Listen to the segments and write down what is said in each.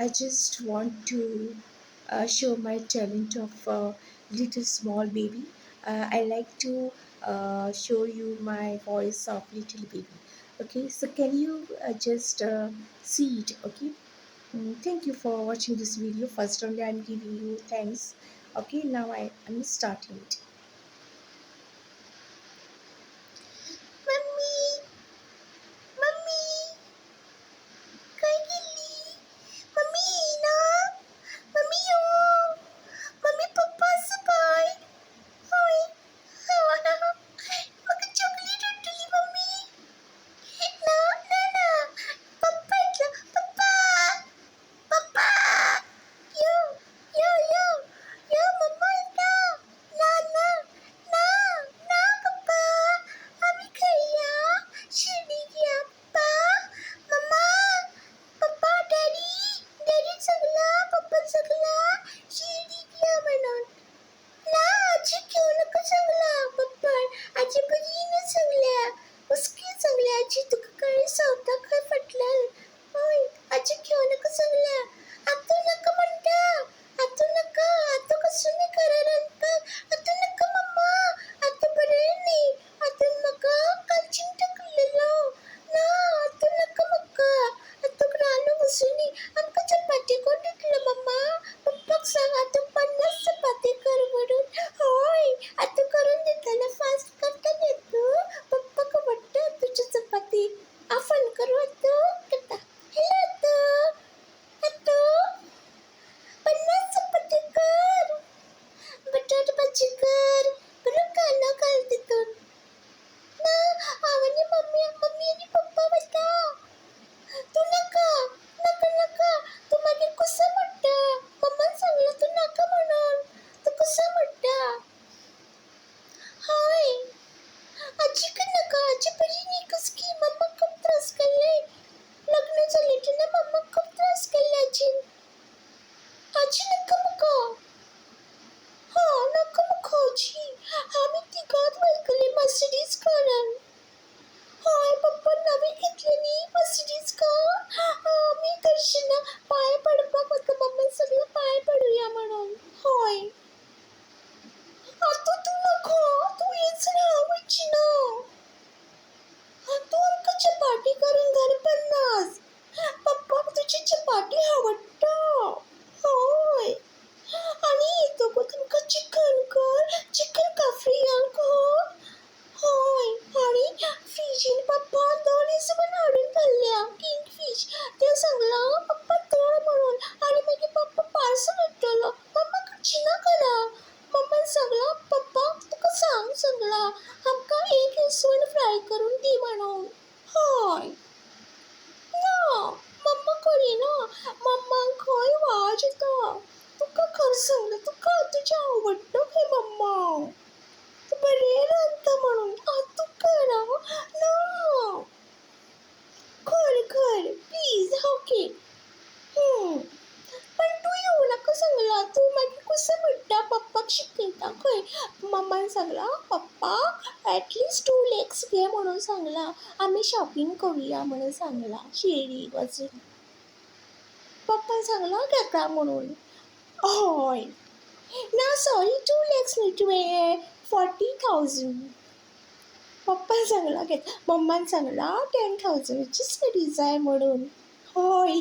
I just want to show my talent of little small baby. I like to show you my voice of little baby. Okay, so can you just see it? Okay. Thank you for watching this video. First only I'm giving you thanks. Okay, now I'm starting it. Mummy, mummy, काय गेली? Mummy ना, mummy यो, mummy पप्पाचं काय? होय, मग chocolate उठली mummy. ना, ना, ना, पप्पा इथलं, पप्पा, पप्पा, यो, यो, यो, यो, मम्मा इथं, ना, ना, ना, ना, पप्पा, आम्ही खाऊया, शिर्डी घ्या, पप्पा, मम्मा. पप्पा डॅडी डॅडी चगला पप्पा चगला शिर्डी घ्या म्हणून ना आजी घेऊ नको चगला पप्पा आजी बरी चगल्या उसकी चगल्या आजी तुका काय सावता काय फटलं होय आजी घेऊ नको चगल्या आतू नका म्हणता आतू नका आतू कसं नाही करणार आतू नका मम्मा आतू बरे नाही आतू नका कालचिन टाकलेलं ना आतू नका मक्का आतू रानू बसून आमका चपाती कोण टाकलं मम्मा पप्पाक सांग आतू 50 चपाती कर म्हणून होय आतू करून देताना फास्ट करता येतो पप्पाक वाटतं तुझी चपाती आपण करू आतू करता हेलो आतू आतू 50 चपाती कर बटाट भाजी कर बरं कांदा घाल तिथून ना आवाने मम्मी मम्मी आणि पप्पा बता तू नका नका नका तू मागे कसं म्हणता मम्मा सांगलं तू नका म्हणून तू कसं म्हणता होय आजी का नका आजी बरी नाही कस की मम्मा खूप त्रास केलाय लग्न झाले की ना मम्मा खूप त्रास केला आजी आजी नका मका हा नका मका आजी आम्ही तिघात वैकले मर्सिडीज कारण होय पप्पा नवी घेतलेली मर्सिडीज का मी दर्शना पाय पडपाक होतं मम्मा सगळं पाय पडूया म्हणून होय आता तू नको तू येच ना आवडची ना तू आमका चपाती करून घर पन्नास पप्पा तुझी चपाती आवडतं होय आणि येतो का तुमका चिकन कर चिकन काफ्री कर होय आणि फिशीन पप्पा दोन पण हाडून खाल्ल्या किंग फिश ते सांगला पप्पा तळ म्हणून आणि मागीर पप्पा पार्सल येतलो मम्मा कशी ना करा मम्मा सांगला पप्पा तुका सांगला आमका एक इसवण फ्राय करून दी म्हणून होय ना मम्मा करी ना मम्मा खंय वाज येता तुका खर सांगला तुका तुझ्या आवडतं खंय मम्मा तू बरे रांदता म्हणून तू करा ना कर प्लीज ओके पण तू येऊ नका सांगला तू मागीर कसं म्हणटा पप्पाक शिकयता खंय मम्मान सांगला पप्पा ॲटलिस्ट 2 लेग्स घे म्हणून सांगला आम्ही शॉपिंग करूया म्हणून सांगला शिर्डी वचून पप्पान सांगला घेता म्हणून होय ना सॉरी 2 लेग्स न्ही तुवें 40,000 पप्पान सांगला घेत मम्मान सांगला 10,000ची स्टडी जाय म्हणून होय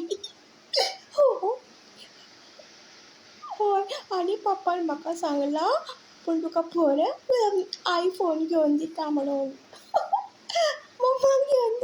हो होय आणि पप्पान म्हाका सांगला पूण तुका परत आयफोन घेवन दिता म्हणून मम्माक घेवन